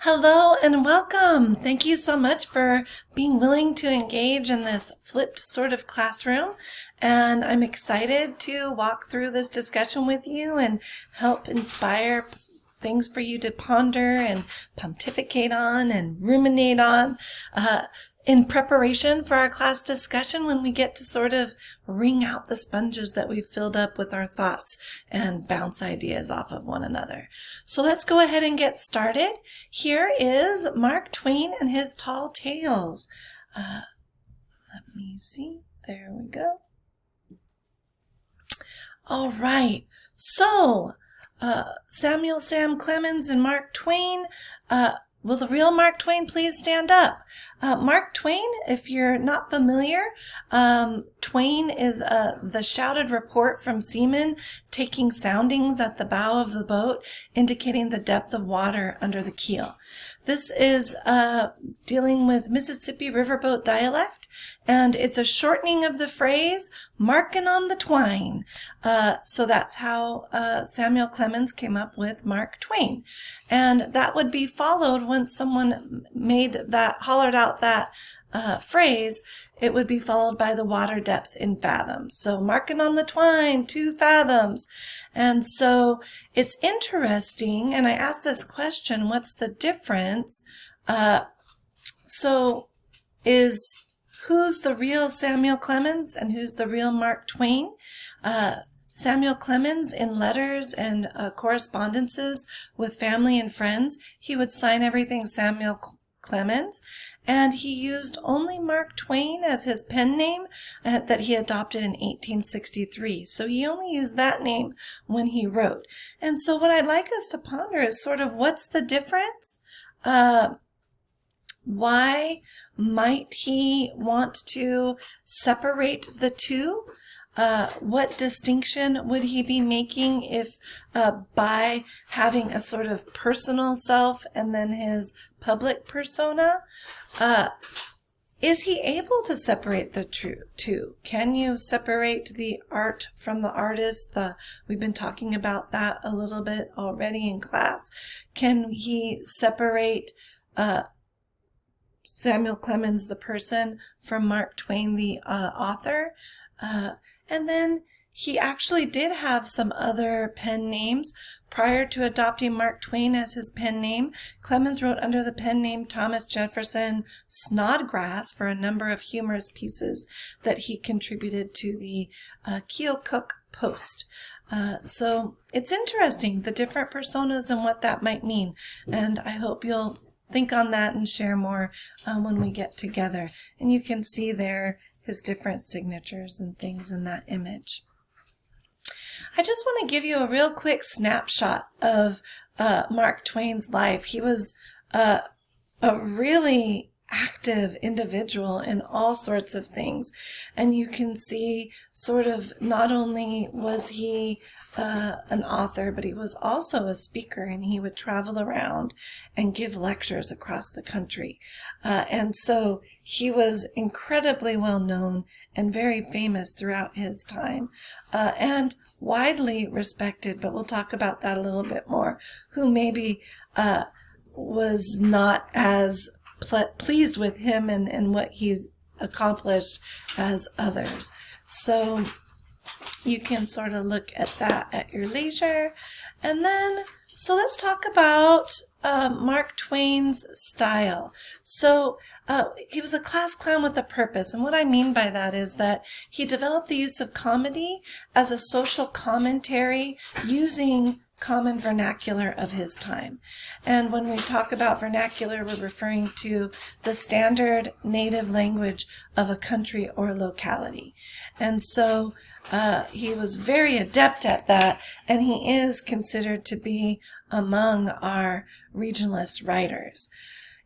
Hello and welcome. Thank you so much for being willing to engage in this flipped sort of classroom. And I'm excited to walk through this discussion with you and help inspire things for you to ponder and pontificate on and ruminate on in preparation for our class discussion when we get to sort of wring out the sponges that we've filled up with our thoughts and bounce ideas off of one another. So let's go ahead and get started. Here is Mark Twain and his Tall Tales. Let me see. There we go. All right. So, Samuel Sam Clemens and Mark Twain, will the real Mark Twain please stand up? Mark Twain, if you're not familiar, Twain is the shouted report from seamen taking soundings at the bow of the boat, indicating the depth of water under the keel. This is dealing with Mississippi riverboat dialect, and it's a shortening of the phrase, marking on the twine. So that's how Samuel Clemens came up with Mark Twain. And that would be followed once someone hollered out that phrase, it would be followed by the water depth in fathoms. So marking on the twine, 2 fathoms. And so it's interesting, and I asked this question, what's the difference? Who's the real Samuel Clemens and who's the real Mark Twain? Samuel Clemens, in letters and correspondences with family and friends, he would sign everything Samuel Clemens, and he used only Mark Twain as his pen name that he adopted in 1863. So he only used that name when he wrote. And so what I'd like us to ponder is sort of what's the difference? Why might he want to separate the two? What distinction would he be making if by having a sort of personal self and then his public persona? Is he able to separate the two? Can you separate the art from the artist? We've been talking about that a little bit already in class. Can he separate Samuel Clemens, the person, from Mark Twain, the author? And then he actually did have some other pen names. Prior to adopting Mark Twain as his pen name, Clemens wrote under the pen name Thomas Jefferson Snodgrass for a number of humorous pieces that he contributed to the Keokuk Post. So it's interesting, the different personas and what that might mean. And I hope you'll think on that and share more when we get together. And you can see there his different signatures and things in that image. I just want to give you a real quick snapshot of Mark Twain's life. He was a really active individual in all sorts of things. And you can see sort of not only was he an author, but he was also a speaker, and he would travel around and give lectures across the country. And so he was incredibly well known and very famous throughout his time, and widely respected, but we'll talk about that a little bit more, who maybe was not as pleased with him and what he's accomplished as others. So you can sort of look at that at your leisure. And then, so let's talk about Mark Twain's style. So he was a class clown with a purpose. And what I mean by that is that he developed the use of comedy as a social commentary using common vernacular of his time. And when we talk about vernacular, we're referring to the standard native language of a country or locality. And so he was very adept at that, and he is considered to be among our regionalist writers.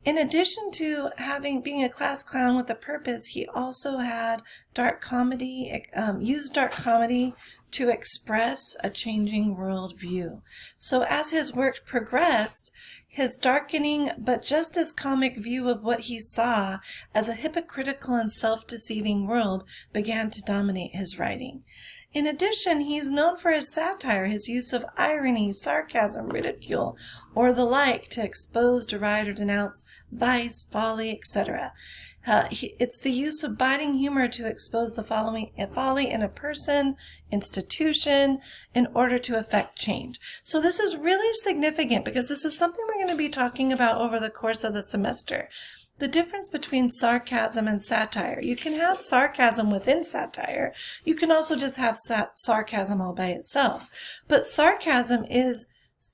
In addition to being a class clown with a purpose, he also had used dark comedy to express a changing worldview. So as his work progressed, his darkening but just as comic view of what he saw as a hypocritical and self-deceiving world began to dominate his writing. In addition, he's known for his satire, his use of irony, sarcasm, ridicule, or the like to expose, deride, or denounce vice, folly, etc. It's the use of biting humor to expose the folly in a person, institution, in order to effect change. So this is really significant because this is something we're going to be talking about over the course of the semester. The difference between sarcasm and satire. You can have sarcasm within satire. You can also just have sarcasm all by itself. But sarcasm is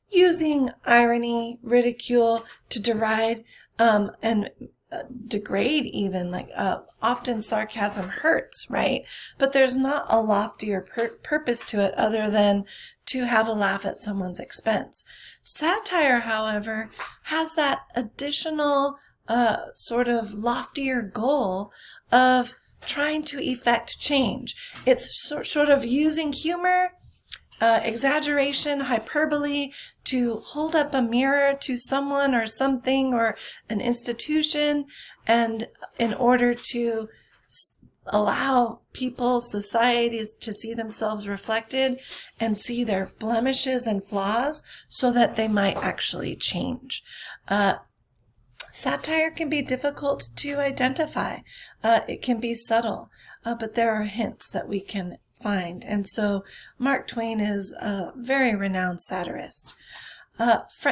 using irony, ridicule to deride and degrade even. Like often sarcasm hurts, right? But there's not a loftier purpose to it other than to have a laugh at someone's expense. Satire, however, has that additional sort of loftier goal of trying to effect change. It's sort of using humor, exaggeration, hyperbole to hold up a mirror to someone or something or an institution, and in order to allow people, societies to see themselves reflected and see their blemishes and flaws so that they might actually change. Satire can be difficult to identify. It can be subtle, but there are hints that we can find. And so Mark Twain is a very renowned satirist.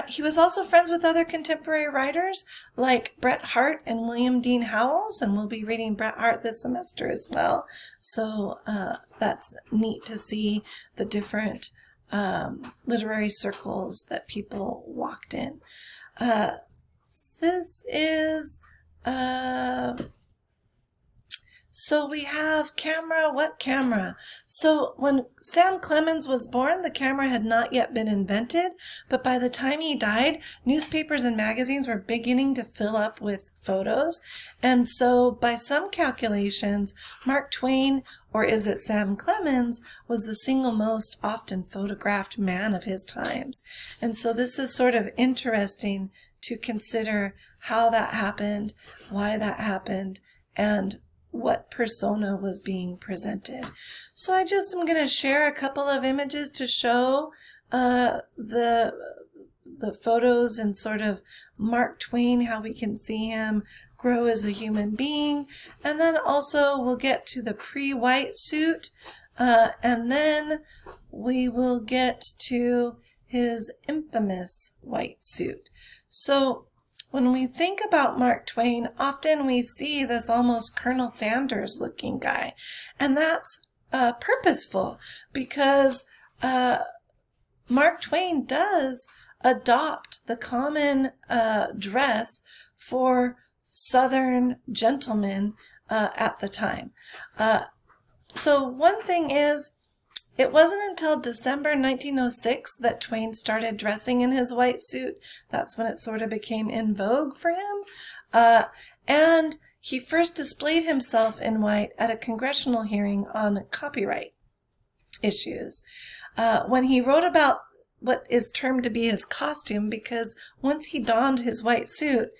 He was also friends with other contemporary writers like Bret Harte and William Dean Howells, and we'll be reading Bret Harte this semester as well. So that's neat to see the different literary circles that people walked in. This is, so we have camera. What camera? So when Sam Clemens was born, the camera had not yet been invented, but by the time he died, newspapers and magazines were beginning to fill up with photos. And so by some calculations, Mark Twain, or is it Sam Clemens, was the single most often photographed man of his times. And so this is sort of interesting to consider how that happened, why that happened, and what persona was being presented. So I just am going to share a couple of images to show the photos and sort of Mark Twain, how we can see him grow as a human being. And then also we'll get to the pre-white suit, and then we will get to his infamous white suit. So when we think about Mark Twain, often we see this almost Colonel Sanders looking guy. And that's purposeful because Mark Twain does adopt the common dress for Southern gentlemen at the time. So one thing is, it wasn't until December 1906 that Twain started dressing in his white suit. That's when it sort of became in vogue for him. And he first displayed himself in white at a congressional hearing on copyright issues. When he wrote about what is termed to be his costume, because once he donned his white suit,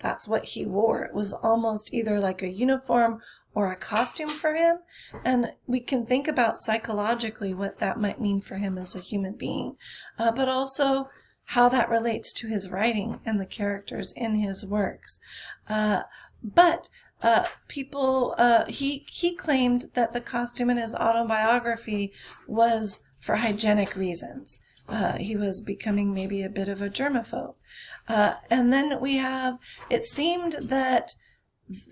that's what he wore. It was almost either like a uniform or a costume for him. And we can think about psychologically what that might mean for him as a human being, but also how that relates to his writing and the characters in his works. But he claimed that the costume in his autobiography was for hygienic reasons. He was becoming maybe a bit of a germaphobe. And then it seemed that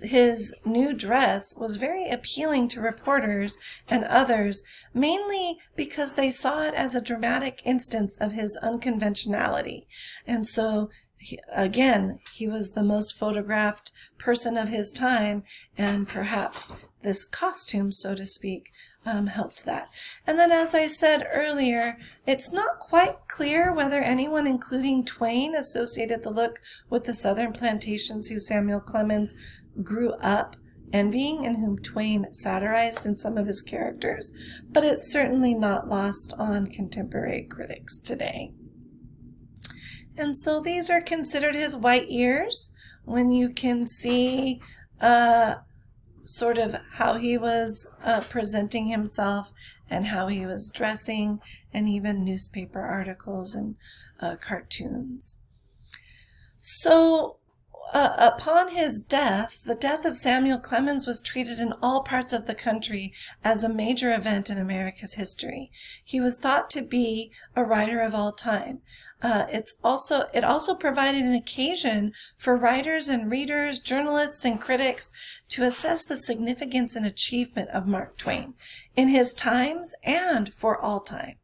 his new dress was very appealing to reporters and others, mainly because they saw it as a dramatic instance of his unconventionality. And so, he was the most photographed person of his time, and perhaps this costume, so to speak, helped that. And then, as I said earlier, it's not quite clear whether anyone, including Twain, associated the look with the Southern plantations who Samuel Clemens grew up envying and whom Twain satirized in some of his characters, but it's certainly not lost on contemporary critics today. And so these are considered his white ears, when you can see sort of how he was presenting himself and how he was dressing, and even newspaper articles and cartoons. So upon his death, the death of Samuel Clemens was treated in all parts of the country as a major event in America's history. He was thought to be a writer of all time. It also provided an occasion for writers and readers, journalists and critics to assess the significance and achievement of Mark Twain in his times and for all time.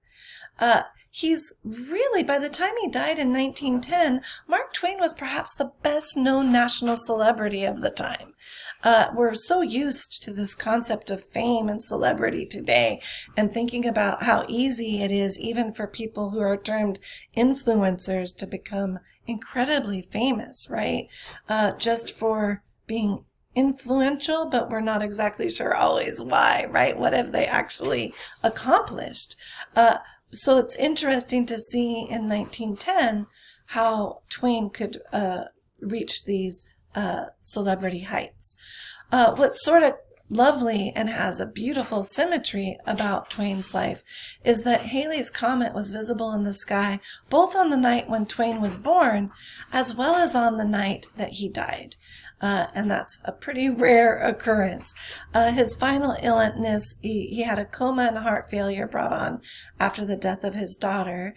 He's really, by the time he died in 1910, Mark Twain was perhaps the best known national celebrity of the time. We're so used to this concept of fame and celebrity today, and thinking about how easy it is even for people who are termed influencers to become incredibly famous, right? Just for being influential, but we're not exactly sure always why, right? What have they actually accomplished? So it's interesting to see in 1910 how Twain could reach these celebrity heights. What's sort of lovely and has a beautiful symmetry about Twain's life is that Halley's Comet was visible in the sky both on the night when Twain was born as well as on the night that he died. And that's a pretty rare occurrence. His final illness, he had a coma and heart failure brought on after the death of his daughter.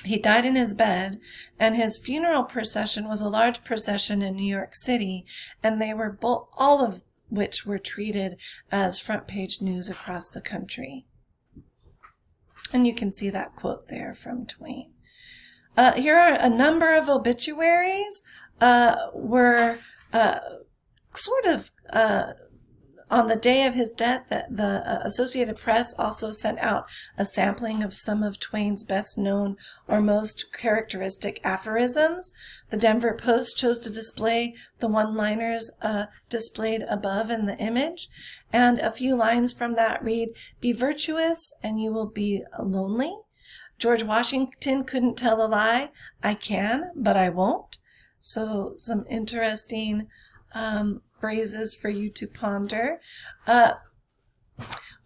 He died in his bed, and his funeral procession was a large procession in New York City, and they were all of which were treated as front page news across the country. And you can see that quote there from Twain. Here are a number of obituaries. Were sort of on the day of his death. The Associated Press also sent out a sampling of some of Twain's best known or most characteristic aphorisms. The Denver Post chose to display the one-liners displayed above in the image, and a few lines from that read, "Be virtuous and you will be lonely." George Washington couldn't tell a lie. "I can, but I won't." So some interesting phrases for you to ponder.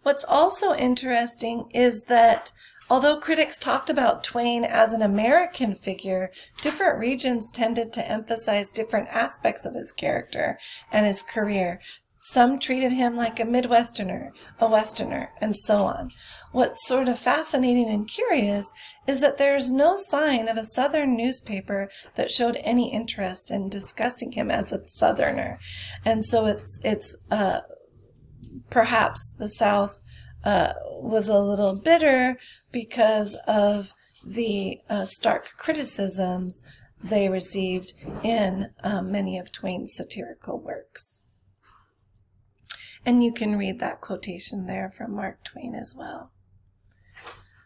What's also interesting is that although critics talked about Twain as an American figure, different regions tended to emphasize different aspects of his character and his career. Some treated him like a Midwesterner, a Westerner, and so on. What's sort of fascinating and curious is that there's no sign of a Southern newspaper that showed any interest in discussing him as a Southerner. And so it's perhaps the South was a little bitter because of the stark criticisms they received in many of Twain's satirical works. And you can read that quotation there from Mark Twain as well.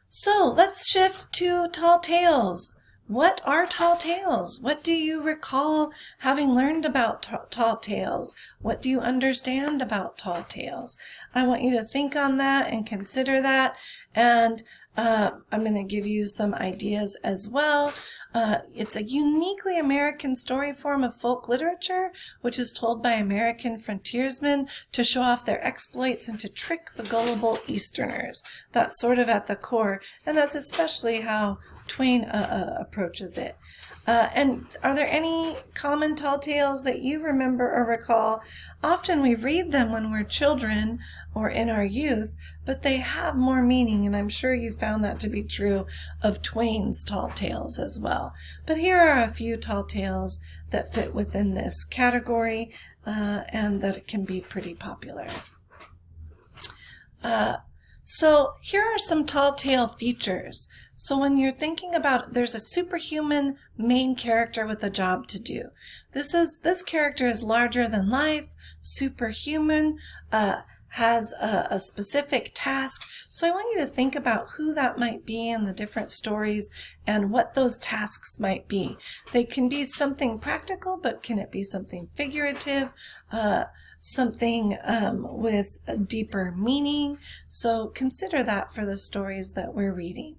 So let's shift to tall tales. What are tall tales? What do you recall having learned about tall tales? What do you understand about tall tales? I want you to think on that and consider that, and I'm going to give you some ideas as well. It's a uniquely American story form of folk literature, which is told by American frontiersmen to show off their exploits and to trick the gullible Easterners. That's sort of at the core, and that's especially how Twain approaches it. And are there any common tall tales that you remember or recall? Often we read them when we're children or in our youth, but they have more meaning, and I'm sure you found that to be true of Twain's tall tales as well. But here are a few tall tales that fit within this category and that can be pretty popular. So here are some tall tale features. So when you're thinking about, there's a superhuman main character with a job to do. This character is larger than life, superhuman, has a specific task. So I want you to think about who that might be in the different stories and what those tasks might be. They can be something practical, but can it be something figurative? Something with a deeper meaning. So consider that for the stories that we're reading.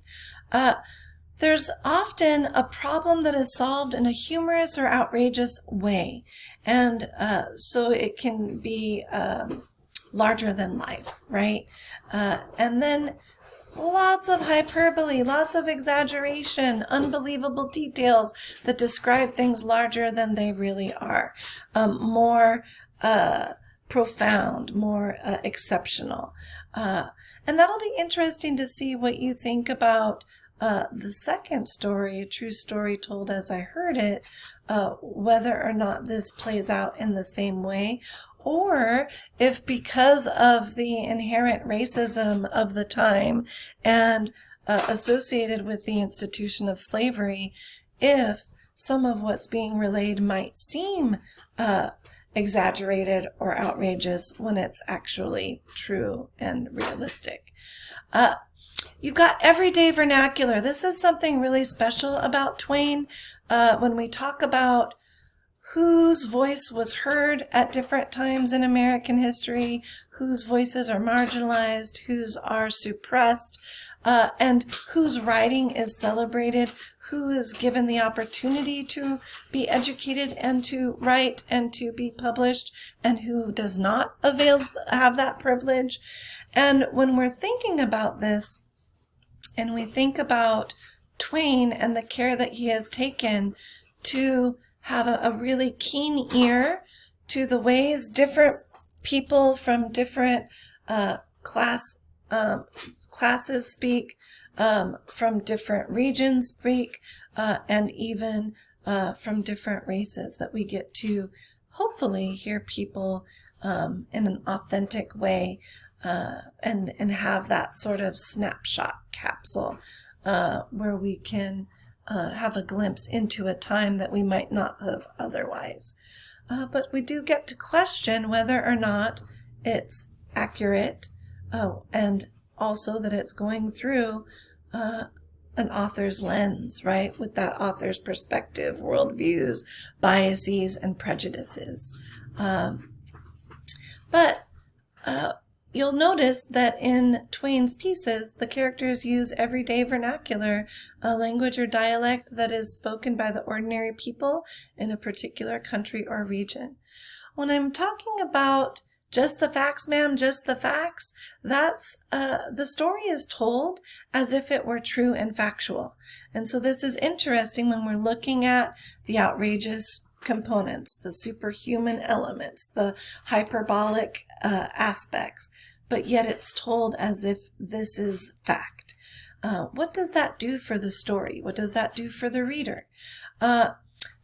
There's often a problem that is solved in a humorous or outrageous way. And so it can be larger than life, right? And then lots of hyperbole, lots of exaggeration, unbelievable details that describe things larger than they really are. More profound, more exceptional. And that'll be interesting to see what you think about the second story, A True Story Told as I Heard It, whether or not this plays out in the same way, or if because of the inherent racism of the time and associated with the institution of slavery, if some of what's being relayed might seem exaggerated or outrageous when it's actually true and realistic. You've got everyday vernacular. This is something really special about Twain. When we talk about whose voice was heard at different times in American history, whose voices are marginalized, whose are suppressed, and whose writing is celebrated, who is given the opportunity to be educated and to write and to be published, and who does not have that privilege. And when we're thinking about this, and we think about Twain and the care that he has taken to have a really keen ear to the ways different people from different classes speak, from different regions speak, and even from different races, that we get to hopefully hear people in an authentic way, and have that sort of snapshot capsule where we can have a glimpse into a time that we might not have otherwise. But we do get to question whether or not it's accurate, and also that it's going through an author's lens, right? With that author's perspective, worldviews, biases, and prejudices. But you'll notice that in Twain's pieces, the characters use everyday vernacular, a language or dialect that is spoken by the ordinary people in a particular country or region. When I'm talking about just the facts, ma'am, just the facts, that's the story is told as if it were true and factual. And so this is interesting when we're looking at the outrageous components, the superhuman elements, the hyperbolic aspects, but yet it's told as if this is fact. What does that do for the story? What does that do for the reader?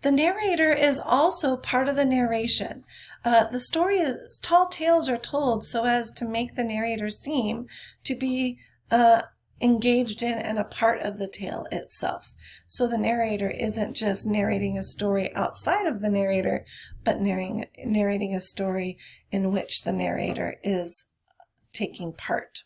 The narrator is also part of the narration. The story is, tall tales are told so as to make the narrator seem to be engaged in and a part of the tale itself. So the narrator isn't just narrating a story outside of the narrator, but narrating a story in which the narrator is taking part.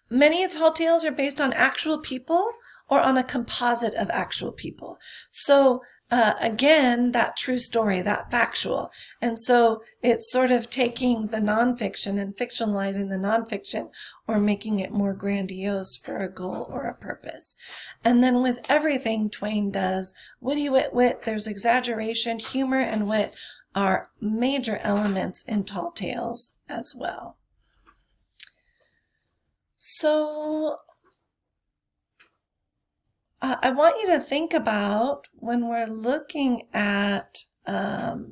Many tall tales are based on actual people or on a composite of actual people. So again, that true story, that factual. And so it's sort of taking the nonfiction and fictionalizing the nonfiction, or making it more grandiose for a goal or a purpose. And then with everything Twain does, witty wit, there's exaggeration, humor, and wit are major elements in tall tales as well. So I want you to think about, when we're looking at, I've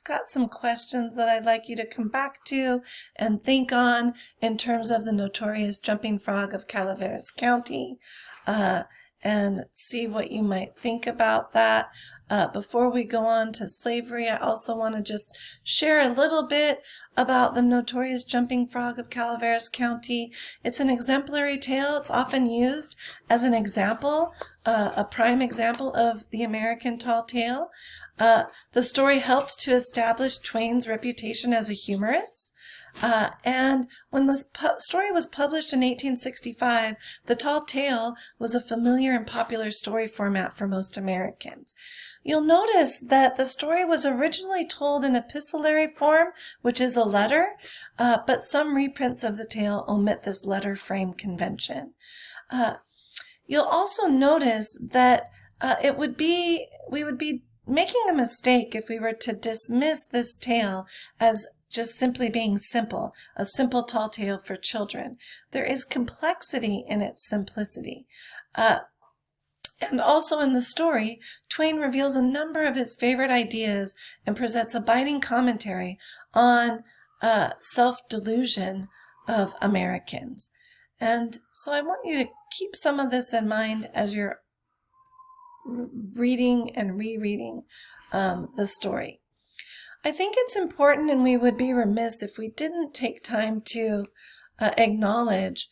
got some questions that I'd like you to come back to and think on in terms of the notorious jumping frog of Calaveras County, and see what you might think about that. Before we go on to slavery, I also want to just share a little bit about the notorious jumping frog of Calaveras County. It's an exemplary tale. It's often used as an example, a prime example of the American tall tale. The story helped to establish Twain's reputation as a humorist. And when the story was published in 1865, The Tall Tale was a familiar and popular story format for most Americans. You'll notice that the story was originally told in epistolary form, which is a letter, but some reprints of the tale omit this letter frame convention. You'll also notice that we would be making a mistake if we were to dismiss this tale as just simply being simple, a simple tall tale for children. There is complexity in its simplicity. And also in the story, Twain reveals a number of his favorite ideas and presents a biting commentary on self-delusion of Americans. And so I want you to keep some of this in mind as you're reading and rereading the story. I think it's important, and we would be remiss if we didn't take time to acknowledge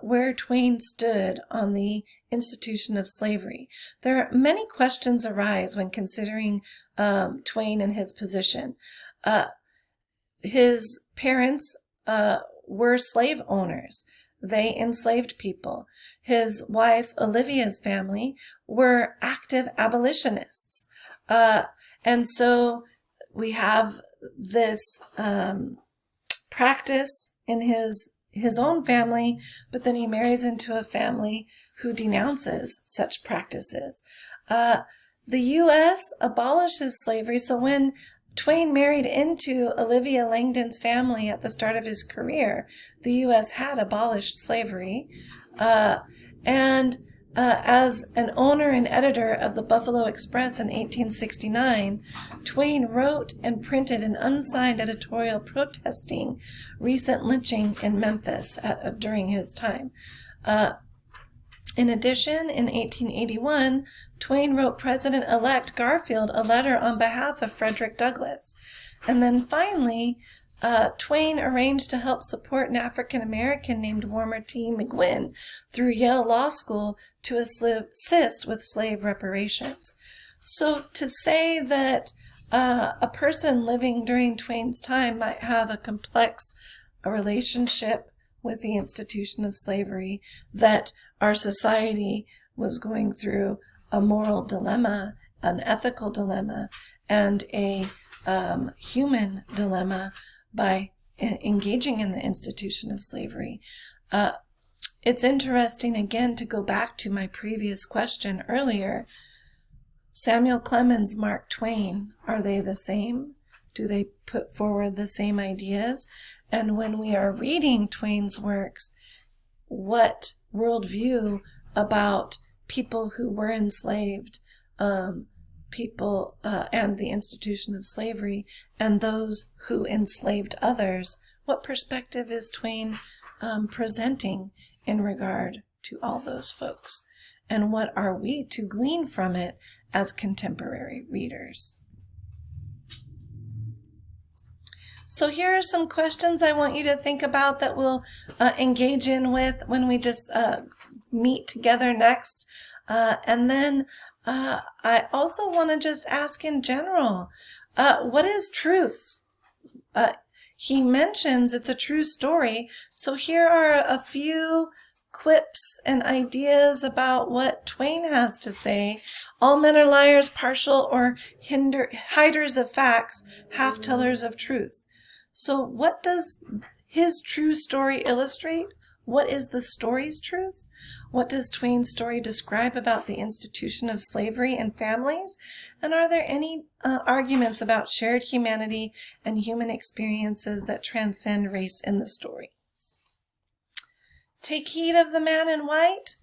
where Twain stood on the institution of slavery. There are many questions arise when considering Twain and his position. His parents were slave owners. They enslaved people. His wife, Olivia's family, were active abolitionists. And so we have this practice in his own family, but then he marries into a family who denounces such practices. The U.S. abolishes slavery, so when Twain married into Olivia Langdon's family at the start of his career, the U.S. had abolished slavery. As an owner and editor of the Buffalo Express in 1869, Twain wrote and printed an unsigned editorial protesting recent lynching in Memphis during his time. In addition, in 1881, Twain wrote President-elect Garfield a letter on behalf of Frederick Douglass. And then finally, Twain arranged to help support an African-American named Warmer T. McGuinn through Yale Law School to assist with slave reparations. So to say that a person living during Twain's time might have a complex relationship with the institution of slavery, that our society was going through a moral dilemma, an ethical dilemma, and a human dilemma by engaging in the institution of slavery. It's interesting, again, to go back to my previous question earlier. Samuel Clemens, Mark Twain, are they the same? Do they put forward the same ideas? And when we are reading Twain's works, what worldview about people who were enslaved, people and the institution of slavery, and those who enslaved others, what perspective is Twain presenting in regard to all those folks? And what are we to glean from it as contemporary readers? So here are some questions I want you to think about that we'll engage in with when we just meet together next. And then I also want to just ask in general, what is truth? He mentions it's a true story. So here are a few quips and ideas about what Twain has to say. All men are liars, partial or hiders of facts, half-tellers of truth. So what does his true story illustrate? What is the story's truth? What does Twain's story describe about the institution of slavery and families? And are there any arguments about shared humanity and human experiences that transcend race in the story? Take heed of the man in white.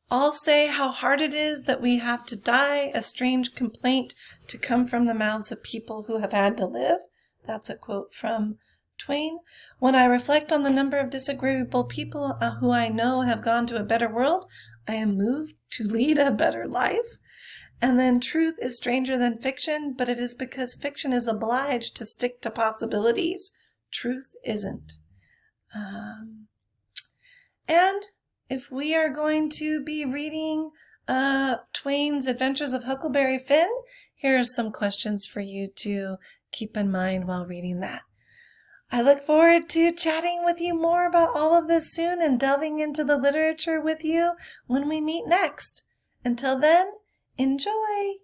All say how hard it is that we have to die, a strange complaint to come from the mouths of people who have had to live. That's a quote from Twain. When I reflect on the number of disagreeable people who I know have gone to a better world, I am moved to lead a better life. And then truth is stranger than fiction, but it is because fiction is obliged to stick to possibilities. Truth isn't. And if we are going to be reading Twain's Adventures of Huckleberry Finn, here are some questions for you to keep in mind while reading that. I look forward to chatting with you more about all of this soon and delving into the literature with you when we meet next. Until then, enjoy!